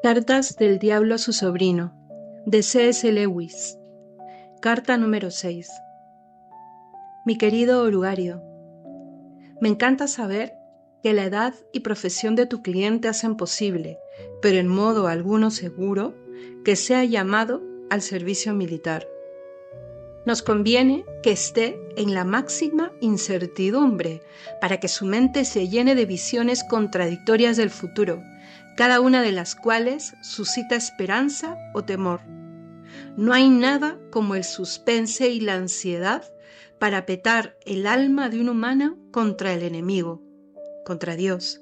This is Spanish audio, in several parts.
Cartas del diablo a su sobrino, de C.S. Lewis. Carta número 6. Mi querido Orugario, me encanta saber que la edad y profesión de tu cliente hacen posible, pero en modo alguno seguro, que sea llamado al servicio militar. Nos conviene que esté en la máxima incertidumbre para que su mente se llene de visiones contradictorias del futuro, cada una de las cuales suscita esperanza o temor. No hay nada como el suspense y la ansiedad para petar el alma de un humano contra el enemigo, contra Dios.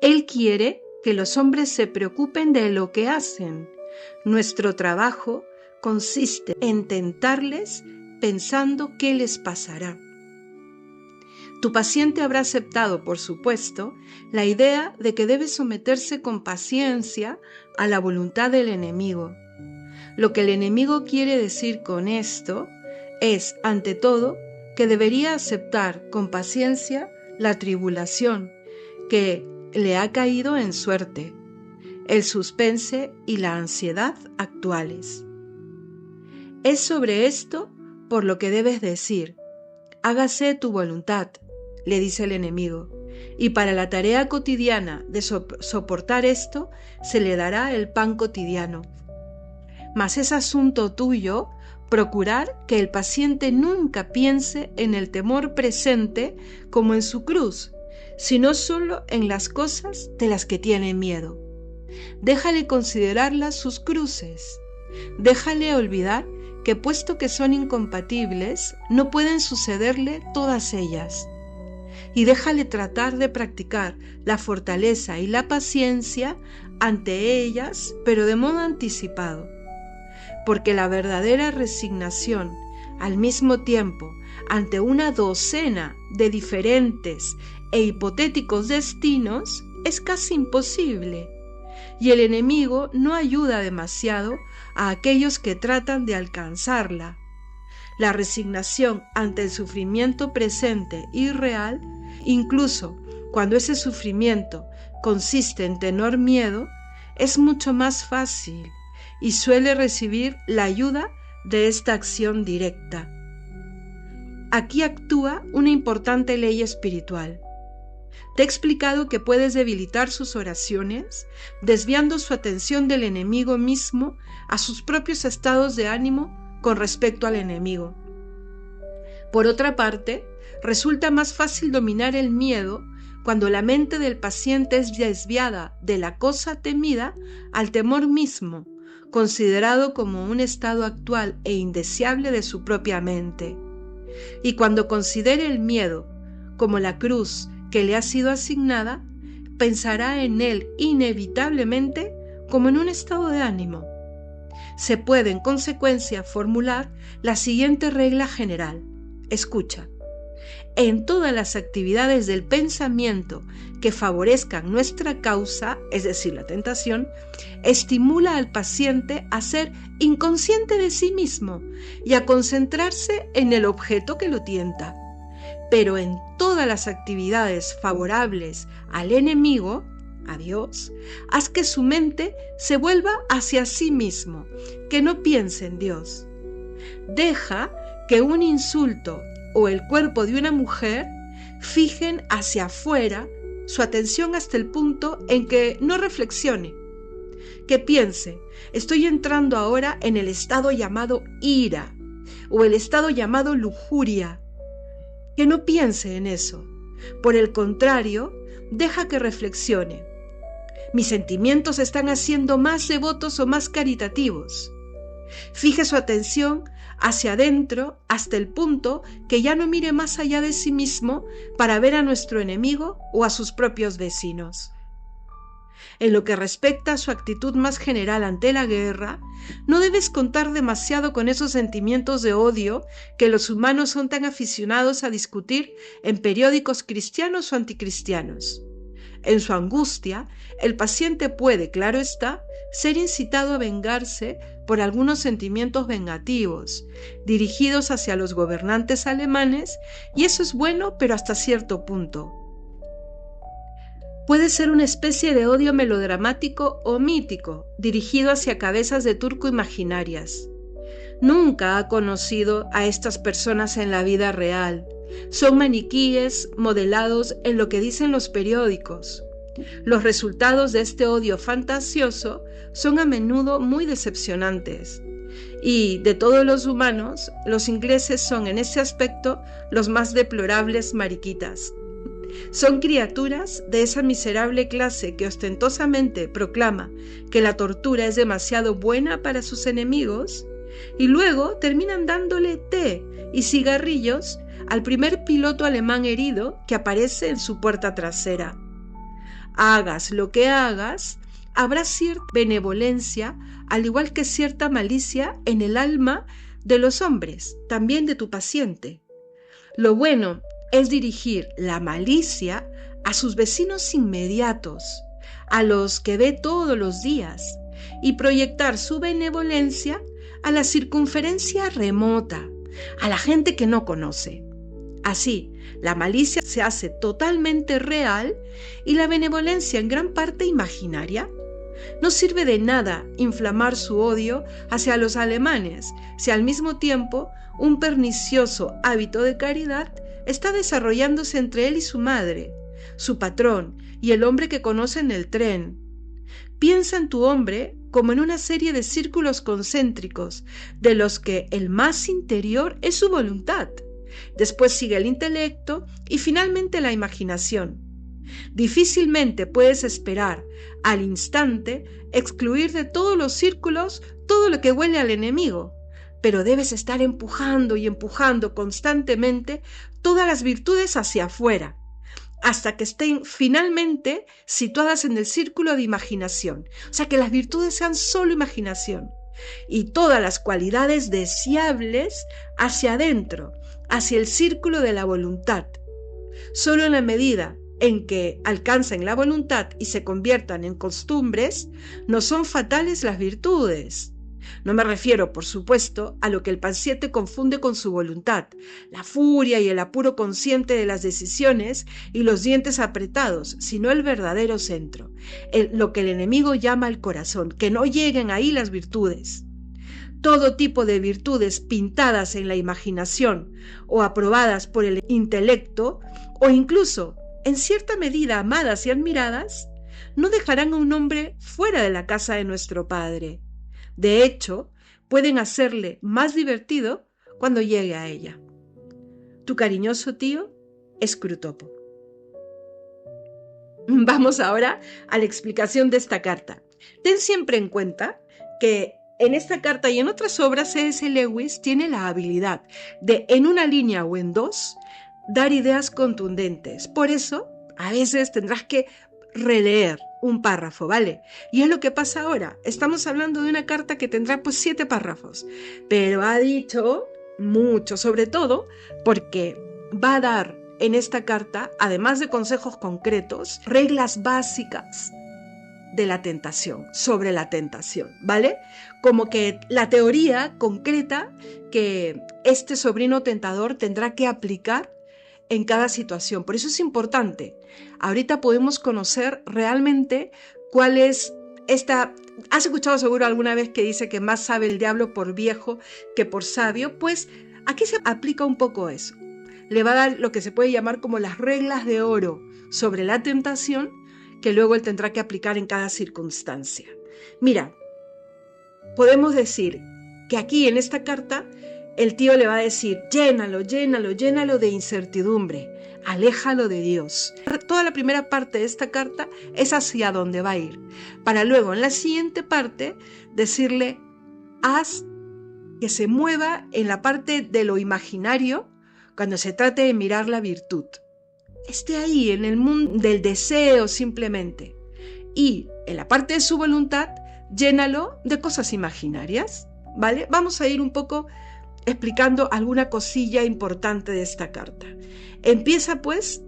Él quiere que los hombres se preocupen de lo que hacen. Nuestro trabajo consiste en tentarles pensando qué les pasará. Tu paciente habrá aceptado, por supuesto, la idea de que debe someterse con paciencia a la voluntad del enemigo. Lo que el enemigo quiere decir con esto es, ante todo, que debería aceptar con paciencia la tribulación que le ha caído en suerte, el suspense y la ansiedad actuales. Es sobre esto por lo que debes decir: hágase tu voluntad, le dice el enemigo, y para la tarea cotidiana de soportar esto se le dará el pan cotidiano. Mas es asunto tuyo procurar que el paciente nunca piense en el temor presente como en su cruz, sino solo en las cosas de las que tiene miedo. Déjale considerarlas sus cruces. Déjale olvidar que, puesto que son incompatibles, no pueden sucederle todas ellas. Y déjale tratar de practicar la fortaleza y la paciencia ante ellas, pero de modo anticipado. Porque la verdadera resignación, al mismo tiempo, ante una docena de diferentes e hipotéticos destinos, es casi imposible. Y el enemigo no ayuda demasiado a aquellos que tratan de alcanzarla. La resignación ante el sufrimiento presente y real, incluso cuando ese sufrimiento consiste en tener miedo, es mucho más fácil y suele recibir la ayuda de esta acción directa. Aquí actúa una importante ley espiritual. Te he explicado que puedes debilitar sus oraciones, desviando su atención del enemigo mismo a sus propios estados de ánimo con respecto al enemigo. Por otra parte, resulta más fácil dominar el miedo cuando la mente del paciente es desviada de la cosa temida al temor mismo, considerado como un estado actual e indeseable de su propia mente. Y cuando considere el miedo como la cruz que le ha sido asignada, pensará en él inevitablemente como en un estado de ánimo. Se puede, en consecuencia, formular la siguiente regla general. Escucha. En todas las actividades del pensamiento que favorezcan nuestra causa, es decir, la tentación, estimula al paciente a ser inconsciente de sí mismo y a concentrarse en el objeto que lo tienta. Pero en todas las actividades favorables al enemigo, a Dios, haz que su mente se vuelva hacia sí mismo, que no piense en Dios. Deja que un insulto o el cuerpo de una mujer fijen hacia afuera su atención hasta el punto en que no reflexione, que piense: estoy entrando ahora en el estado llamado ira o el estado llamado lujuria. Que no piense en eso. Por el contrario, deja que reflexione. Mis sentimientos se están haciendo más devotos o más caritativos. Fije su atención hacia adentro hasta el punto que ya no mire más allá de sí mismo para ver a nuestro enemigo o a sus propios vecinos. En lo que respecta a su actitud más general ante la guerra, no debes contar demasiado con esos sentimientos de odio que los humanos son tan aficionados a discutir en periódicos cristianos o anticristianos. En su angustia, el paciente puede, claro está, ser incitado a vengarse por algunos sentimientos vengativos, dirigidos hacia los gobernantes alemanes, y eso es bueno, pero hasta cierto punto. Puede ser una especie de odio melodramático o mítico, dirigido hacia cabezas de turco imaginarias. Nunca ha conocido a estas personas en la vida real. Son maniquíes modelados en lo que dicen los periódicos. Los resultados de este odio fantasioso son a menudo muy decepcionantes. Y de todos los humanos, los ingleses son en ese aspecto los más deplorables mariquitas. Son criaturas de esa miserable clase que ostentosamente proclama que la tortura es demasiado buena para sus enemigos y luego terminan dándole té y cigarrillos al primer piloto alemán herido que aparece en su puerta trasera. Hagas lo que hagas, habrá cierta benevolencia, al igual que cierta malicia en el alma de los hombres, también de tu paciente. Lo bueno es dirigir la malicia a sus vecinos inmediatos, a los que ve todos los días, y proyectar su benevolencia a la circunferencia remota, a la gente que no conoce. Así, la malicia se hace totalmente real y la benevolencia en gran parte imaginaria. No sirve de nada inflamar su odio hacia los alemanes si al mismo tiempo un pernicioso hábito de caridad está desarrollándose entre él y su madre, su patrón y el hombre que conoce en el tren. Piensa en tu hombre como en una serie de círculos concéntricos, de los que el más interior es su voluntad. Después sigue el intelecto y finalmente la imaginación. Difícilmente puedes esperar al instante excluir de todos los círculos todo lo que huele al enemigo, pero debes estar empujando y empujando constantemente todas las virtudes hacia afuera, hasta que estén finalmente situadas en el círculo de imaginación. O sea, que las virtudes sean solo imaginación y todas las cualidades deseables hacia adentro, hacia el círculo de la voluntad. Solo en la medida en que alcancen la voluntad y se conviertan en costumbres, no son fatales las virtudes. No me refiero, por supuesto, a lo que el paciente confunde con su voluntad, la furia y el apuro consciente de las decisiones y los dientes apretados, sino el verdadero centro, lo que el enemigo llama el corazón, que no lleguen ahí las virtudes. Todo tipo de virtudes pintadas en la imaginación o aprobadas por el intelecto, o incluso, en cierta medida, amadas y admiradas, no dejarán a un hombre fuera de la casa de nuestro Padre. De hecho, pueden hacerle más divertido cuando llegue a ella. Tu cariñoso tío, Scrutopo. Vamos ahora a la explicación de esta carta. Ten siempre en cuenta que en esta carta y en otras obras C.S. Lewis tiene la habilidad de, en una línea o en dos, dar ideas contundentes. Por eso, a veces tendrás que releer un párrafo, ¿vale? Y es lo que pasa ahora. Estamos hablando de una carta que tendrá 7 párrafos, pero ha dicho mucho, sobre todo porque va a dar en esta carta, además de consejos concretos, reglas básicas de la tentación, sobre la tentación, ¿vale? Como que la teoría concreta que este sobrino tentador tendrá que aplicar en cada situación. Por eso es importante. Ahorita podemos conocer realmente cuál es esta... ¿Has escuchado seguro alguna vez que dice que más sabe el diablo por viejo que por sabio? Pues aquí se aplica un poco eso. Le va a dar lo que se puede llamar como las reglas de oro sobre la tentación, que luego él tendrá que aplicar en cada circunstancia. Mira, podemos decir que aquí en esta carta el tío le va a decir: llénalo, llénalo, llénalo de incertidumbre, aléjalo de Dios. Toda la primera parte de esta carta es hacia dónde va a ir, para luego en la siguiente parte decirle: haz que se mueva en la parte de lo imaginario cuando se trate de mirar la virtud. Esté ahí en el mundo del deseo simplemente. Y en la parte de su voluntad, llénalo de cosas imaginarias, ¿vale? Vamos a ir un poco explicando alguna cosilla importante de esta carta. Empieza pues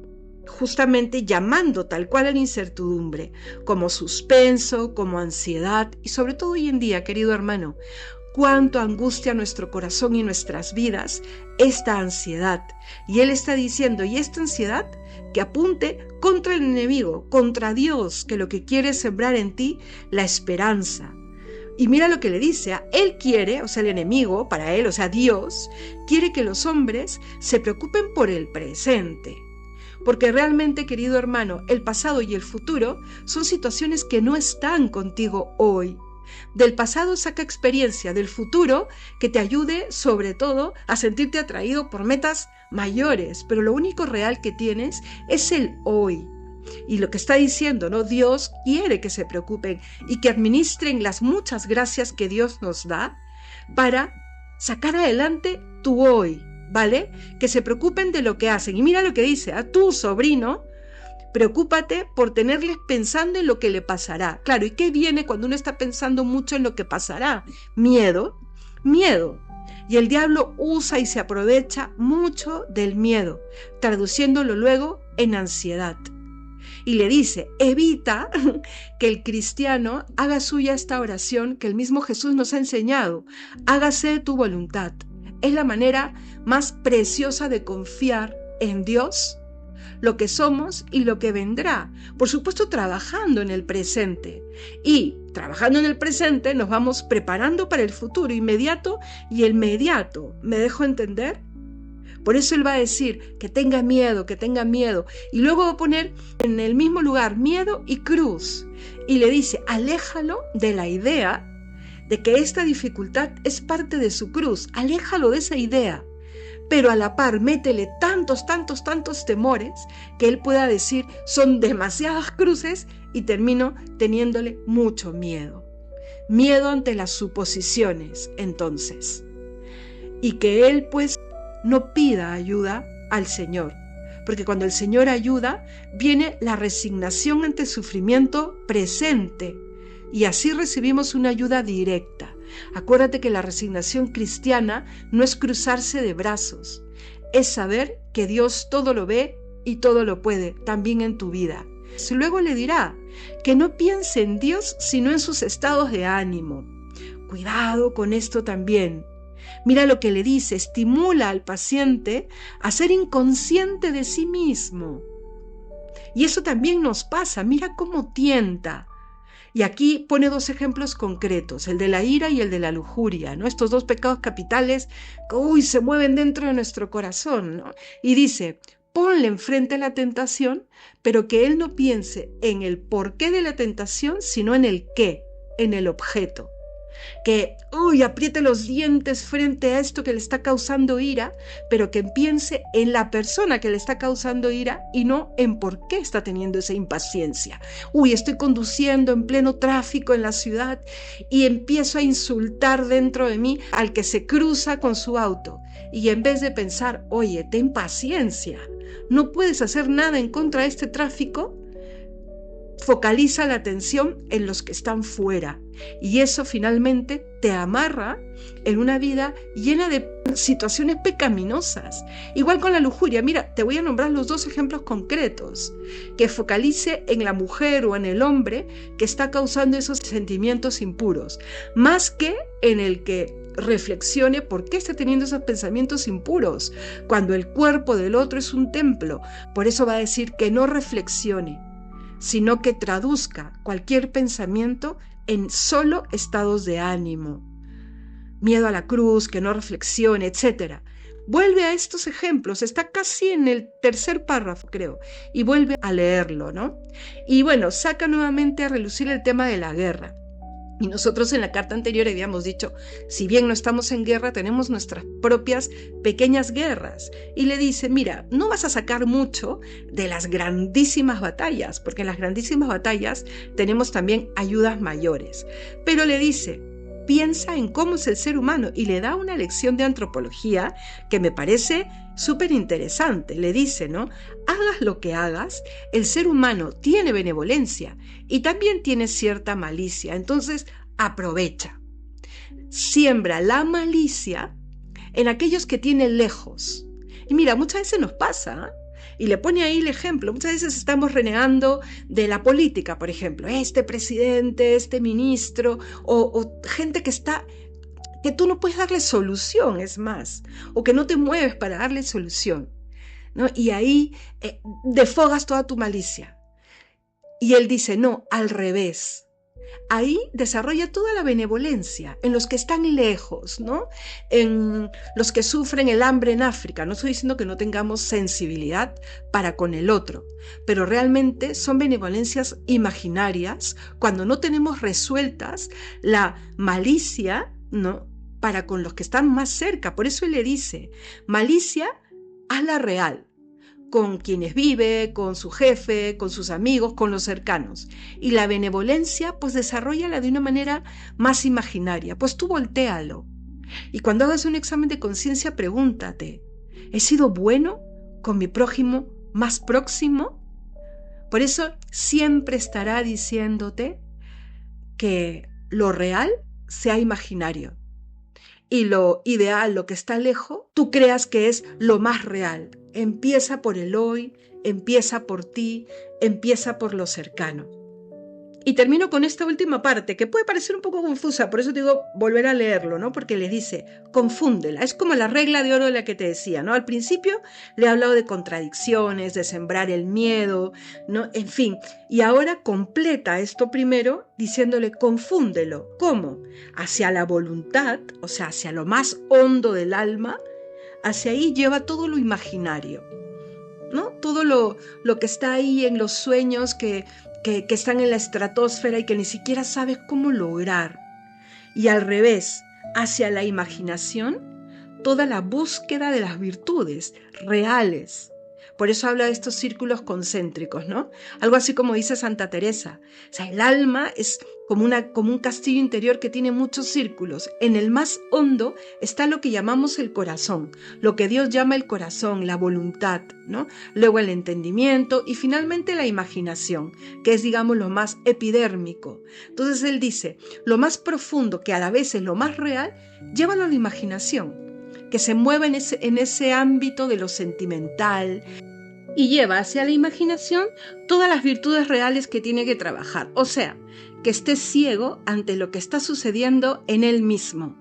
justamente llamando tal cual a la incertidumbre, como suspenso, como ansiedad, y sobre todo hoy en día, querido hermano, cuánto angustia nuestro corazón y nuestras vidas esta ansiedad. Y Él está diciendo, y esta ansiedad que apunte contra el enemigo, contra Dios, que lo que quiere es sembrar en ti la esperanza. Y mira lo que le dice, Él quiere, o sea, el enemigo, para Él, o sea, Dios, quiere que los hombres se preocupen por el presente. Porque realmente, querido hermano, el pasado y el futuro son situaciones que no están contigo hoy. Del pasado saca experiencia, del futuro que te ayude sobre todo a sentirte atraído por metas mayores, pero lo único real que tienes es el hoy. Y lo que está diciendo, ¿no? Dios quiere que se preocupen y que administren las muchas gracias que Dios nos da para sacar adelante tu hoy, ¿vale? Que se preocupen de lo que hacen. Y mira lo que dice, a tu sobrino, preocúpate por tenerles pensando en lo que le pasará. Claro, ¿y qué viene cuando uno está pensando mucho en lo que pasará? Miedo. Y el diablo usa y se aprovecha mucho del miedo, traduciéndolo luego en ansiedad. Y le dice, evita que el cristiano haga suya esta oración que el mismo Jesús nos ha enseñado. Hágase tu voluntad. Es la manera más preciosa de confiar en Dios, lo que somos y lo que vendrá. Por supuesto, trabajando en el presente. Y trabajando en el presente nos vamos preparando para el futuro inmediato y el mediato. ¿Me dejo entender? Por eso Él va a decir que tenga miedo. Y luego va a poner en el mismo lugar miedo y cruz. Y le dice, aléjalo de la idea de que esta dificultad es parte de su cruz. Aléjalo de esa idea. Pero a la par, métele tantos temores que Él pueda decir, son demasiadas cruces y termino teniéndole mucho miedo. Miedo ante las suposiciones, entonces. Y que Él, pues, no pida ayuda al Señor, porque cuando el Señor ayuda, viene la resignación ante el sufrimiento presente, y así recibimos una ayuda directa. Acuérdate que la resignación cristiana no es cruzarse de brazos, es saber que Dios todo lo ve y todo lo puede, también en tu vida. Luego le dirá que no piense en Dios sino en sus estados de ánimo. Cuidado con esto también. Mira lo que le dice, estimula al paciente a ser inconsciente de sí mismo. Y eso también nos pasa, mira cómo tienta. Y aquí pone dos ejemplos concretos, el de la ira y el de la lujuria, ¿no? Estos dos pecados capitales que se mueven dentro de nuestro corazón, ¿no? Y dice, ponle enfrente la tentación, pero que él no piense en el porqué de la tentación, sino en el qué, en el objeto. Que, apriete los dientes frente a esto que le está causando ira, pero que piense en la persona que le está causando ira y no en por qué está teniendo esa impaciencia. Estoy conduciendo en pleno tráfico en la ciudad y empiezo a insultar dentro de mí al que se cruza con su auto. Y en vez de pensar, ten paciencia, no puedes hacer nada en contra de este tráfico, focaliza la atención en los que están fuera y eso finalmente te amarra en una vida llena de situaciones pecaminosas. Igual con la lujuria, mira, te voy a nombrar los dos ejemplos concretos, que focalice en la mujer o en el hombre que está causando esos sentimientos impuros, más que en el que reflexione por qué está teniendo esos pensamientos impuros, cuando el cuerpo del otro es un templo. Por eso va a decir que no reflexione, sino que traduzca cualquier pensamiento en solo estados de ánimo. Miedo a la cruz, que no reflexione, etc. Vuelve a estos ejemplos, está casi en el tercer párrafo, creo, y vuelve a leerlo, ¿no? Y bueno, saca nuevamente a relucir el tema de la guerra. Y nosotros en la carta anterior habíamos dicho, si bien no estamos en guerra, tenemos nuestras propias pequeñas guerras. Y le dice, mira, no vas a sacar mucho de las grandísimas batallas, porque en las grandísimas batallas tenemos también ayudas mayores. Pero le dice, piensa en cómo es el ser humano y le da una lección de antropología que me parece súper interesante. Le dice, ¿no? Hagas lo que hagas, el ser humano tiene benevolencia y también tiene cierta malicia. Entonces, aprovecha. Siembra la malicia en aquellos que tienen lejos. Y mira, muchas veces nos pasa, y le pone ahí el ejemplo, muchas veces estamos renegando de la política, por ejemplo, este presidente, este ministro, o gente que que tú no puedes darle solución, es más, o que no te mueves para darle solución, ¿no? Y ahí desfogas toda tu malicia. Y él dice, no, al revés. Ahí desarrolla toda la benevolencia en los que están lejos, ¿no? En los que sufren el hambre en África. No estoy diciendo que no tengamos sensibilidad para con el otro, pero realmente son benevolencias imaginarias cuando no tenemos resueltas la malicia, ¿no?, para con los que están más cerca. Por eso él le dice, malicia, hazla real, con quienes vive, con su jefe, con sus amigos, con los cercanos. Y la benevolencia, pues desarróllala de una manera más imaginaria. Pues tú voltéalo. Y cuando hagas un examen de conciencia, pregúntate, ¿he sido bueno con mi prójimo más próximo? Por eso siempre estará diciéndote que lo real sea imaginario. Y lo ideal, lo que está lejos, tú creas que es lo más real. Empieza por el hoy, empieza por ti, empieza por lo cercano. Y termino con esta última parte, que puede parecer un poco confusa, por eso te digo volver a leerlo, ¿no? Porque le dice, confúndela. Es como la regla de oro de la que te decía, ¿no? Al principio le he hablado de contradicciones, de sembrar el miedo, ¿no? En fin, y ahora completa esto primero diciéndole, confúndelo. ¿Cómo? Hacia la voluntad, o sea, hacia lo más hondo del alma, hacia ahí lleva todo lo imaginario, ¿no? Todo lo que está ahí en los sueños que están en la estratosfera y que ni siquiera sabes cómo lograr. Y al revés, hacia la imaginación, toda la búsqueda de las virtudes reales. Por eso habla de estos círculos concéntricos, ¿no? Algo así como dice Santa Teresa. O sea, el alma es como un castillo interior que tiene muchos círculos. En el más hondo está lo que llamamos el corazón, lo que Dios llama el corazón, la voluntad, ¿no? Luego el entendimiento y finalmente la imaginación, que es, digamos, lo más epidérmico. Entonces él dice, lo más profundo, que a la vez es lo más real, llévalo a la imaginación, que se mueva en ese ámbito de lo sentimental, y lleva hacia la imaginación todas las virtudes reales que tiene que trabajar. O sea, que esté ciego ante lo que está sucediendo en él mismo.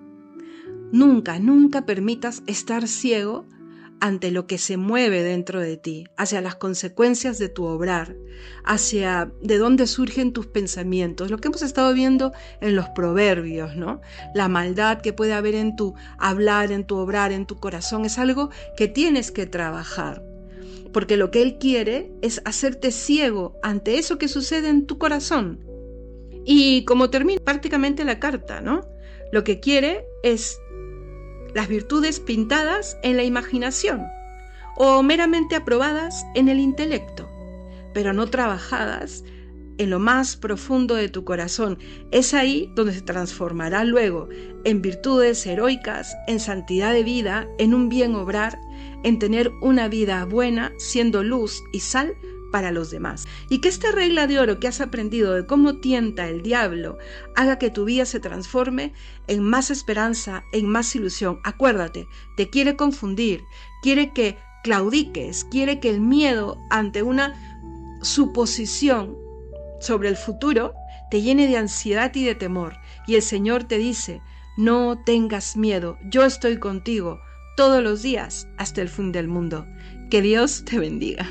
Nunca, nunca permitas estar ciego ante lo que se mueve dentro de ti, hacia las consecuencias de tu obrar, hacia de dónde surgen tus pensamientos, lo que hemos estado viendo en los proverbios, ¿no? La maldad que puede haber en tu hablar, en tu obrar, en tu corazón, es algo que tienes que trabajar. Porque lo que él quiere es hacerte ciego ante eso que sucede en tu corazón. Y como termina prácticamente la carta, ¿no? Lo que quiere es las virtudes pintadas en la imaginación o meramente aprobadas en el intelecto, pero no trabajadas en lo más profundo de tu corazón. Es ahí donde se transformará luego en virtudes heroicas, en santidad de vida, en un bien obrar, en tener una vida buena, siendo luz y sal para los demás. Y que esta regla de oro que has aprendido de cómo tienta el diablo haga que tu vida se transforme en más esperanza, en más ilusión. Acuérdate, te quiere confundir, quiere que claudiques, quiere que el miedo ante una suposición sobre el futuro te llene de ansiedad y de temor. Y el Señor te dice, no tengas miedo, yo estoy contigo todos los días hasta el fin del mundo. Que Dios te bendiga.